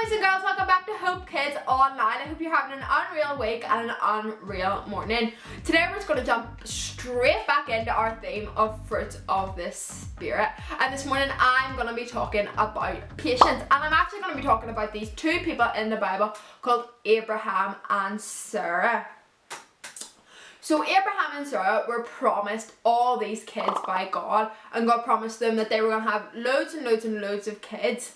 boys and girls, welcome back to Hope Kids Online. I hope you're having an unreal week and an unreal morning. Today we're just going to jump straight back into our theme of fruits of the spirit. And this morning I'm going to be talking about patience. And I'm actually going to be talking about these two people in the Bible called Abraham and Sarah. So Abraham and Sarah were promised all these kids by God, and God promised them that they were going to have loads and loads and loads of kids.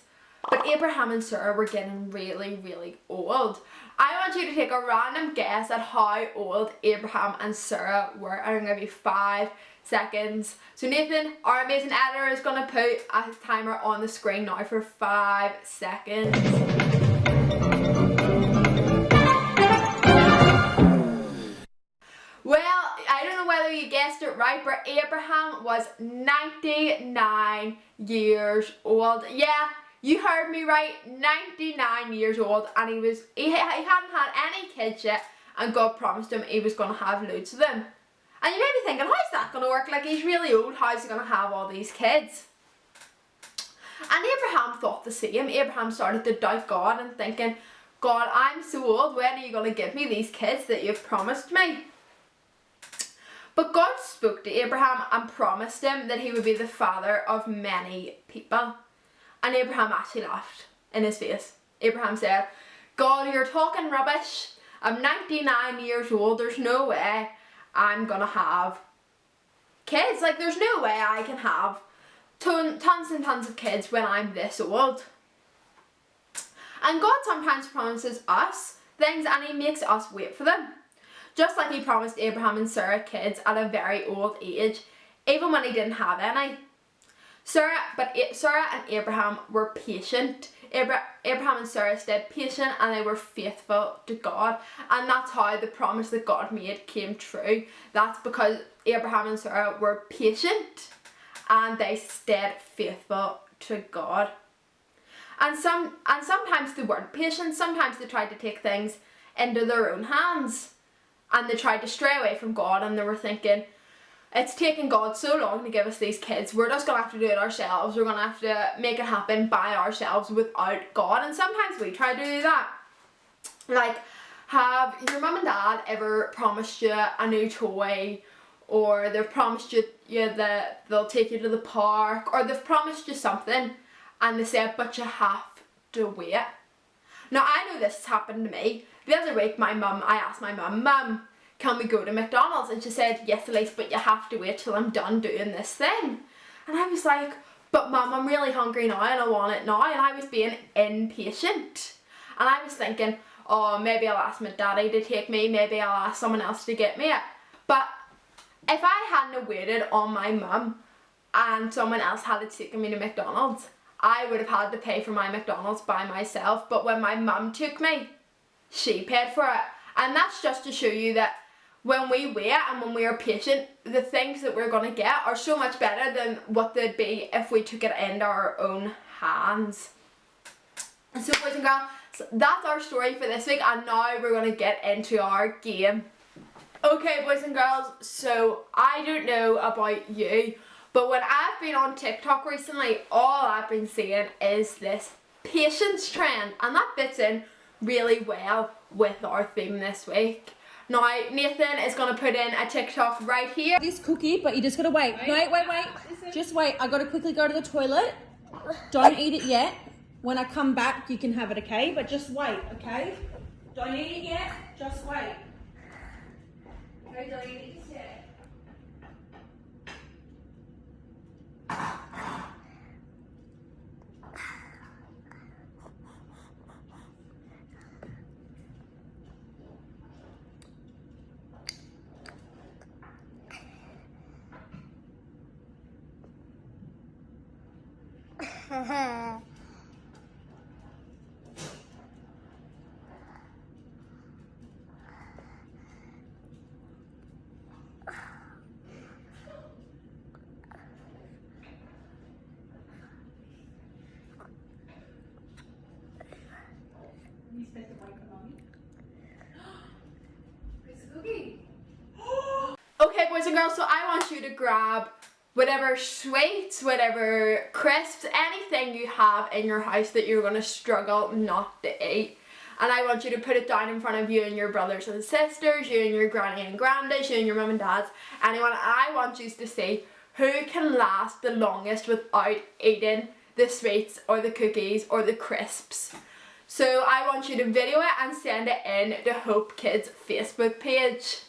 But Abraham and Sarah were getting really old. I want you to take a random guess at how old Abraham and Sarah were. I'm going to give you 5 seconds. So Nathan, our amazing editor, is going to put a timer on the screen now for 5 seconds. Well, I don't know whether you guessed it right, but Abraham was 99 years old. Yeah, you heard me right, 99 years old, and he hadn't had any kids yet, and God promised him he was going to have loads of them. And you may be thinking, how's that going to work? Like, he's really old, how's he going to have all these kids? And Abraham thought the same. Abraham started to doubt God and thinking, God, I'm so old, when are you going to give me these kids that you've promised me? But God spoke to Abraham and promised him that he would be the father of many people. And Abraham actually laughed in his face. Abraham said, God, you're talking rubbish. I'm 99 years old. There's no way I'm going to have kids. Like, there's no way I can have tons and tons of kids when I'm this old. And God sometimes promises us things and he makes us wait for them. Just like he promised Abraham and Sarah kids at a very old age, even when he didn't have any. Sarah and Abraham were patient. Abraham and Sarah stayed patient and they were faithful to God. And that's how the promise that God made came true. That's because Abraham and Sarah were patient and they stayed faithful to God. And sometimes they weren't patient. Sometimes they tried to take things into their own hands. And they tried to stray away from God, and they were thinking, it's taken God so long to give us these kids, we're just going to have to do it ourselves, we're going to have to make it happen by ourselves without God. And sometimes we try to do that. Like, have your mum and dad ever promised you a new toy, or they've promised you that they'll take you to the park, or they've promised you something and they said, but you have to wait? Now, I know this has happened to me. The other week, I asked my mum, Mum, can we go to McDonald's? And she said, yes, Elise, but you have to wait till I'm done doing this thing. And I was like, but Mum, I'm really hungry now and I want it now. And I was being impatient. And I was thinking, oh, maybe I'll ask my daddy to take me. Maybe I'll ask someone else to get me it. But if I hadn't waited on my mum and someone else had taken me to McDonald's, I would have had to pay for my McDonald's by myself. But when my mum took me, she paid for it. And that's just to show you that when we wait and when we are patient, the things that we're going to get are so much better than what they'd be if we took it into our own hands. So boys and girls, that's our story for this week, and now we're going to get into our game. Okay boys and girls, so I don't know about you, but when I've been on TikTok recently, all I've been seeing is this patience trend, and that fits in really well with our theme this week. Now, Nathan is going to put in a TikTok right here. This cookie, but you just gotta wait. Wait. Just wait. I gotta quickly go to the toilet. Don't eat it yet. When I come back, you can have it, okay? But just wait, okay? Don't eat it yet. Just wait. Okay, don't eat it just yet. Okay boys and girls, so I want you to grab whatever sweets, whatever crisps, anything you have in your house that you're going to struggle not to eat. And I want you to put it down in front of you and your brothers and sisters, you and your granny and grandads, you and your mum and dads, anyone. I want you to see who can last the longest without eating the sweets or the cookies or the crisps. So I want you to video it and send it in to Hope Kids Facebook page.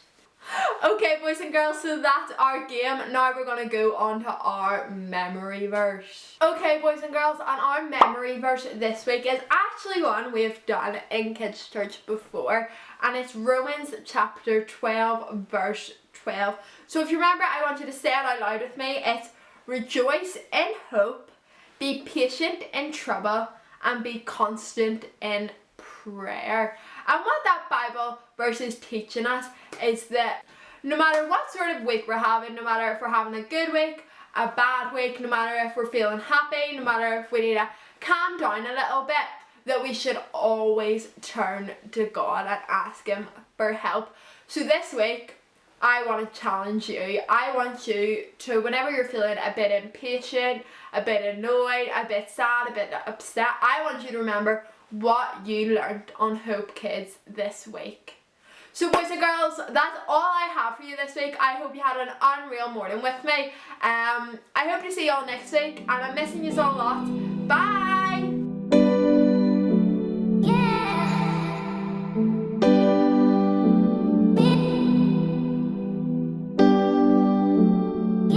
Okay, boys and girls, so that's our game. Now we're going to go on to our memory verse. Okay, boys and girls, and our memory verse this week is actually one we've done in Kids Church before, and it's Romans chapter 12, verse 12. So if you remember, I want you to say it out loud with me. It's rejoice in hope, be patient in trouble, and be constant in prayer. And what that Bible verse is teaching us is that no matter what sort of week we're having, no matter if we're having a good week, a bad week, no matter if we're feeling happy, no matter if we need to calm down a little bit, that we should always turn to God and ask Him for help. So this week, I want to challenge you. I want you to, whenever you're feeling a bit impatient, a bit annoyed, a bit sad, a bit upset, I want you to remember what you learned on Hope Kids this week. So boys and girls, that's all I have for you this week. I hope you had an unreal morning with me. I hope to see you all next week, and I'm missing you all a lot. Bye!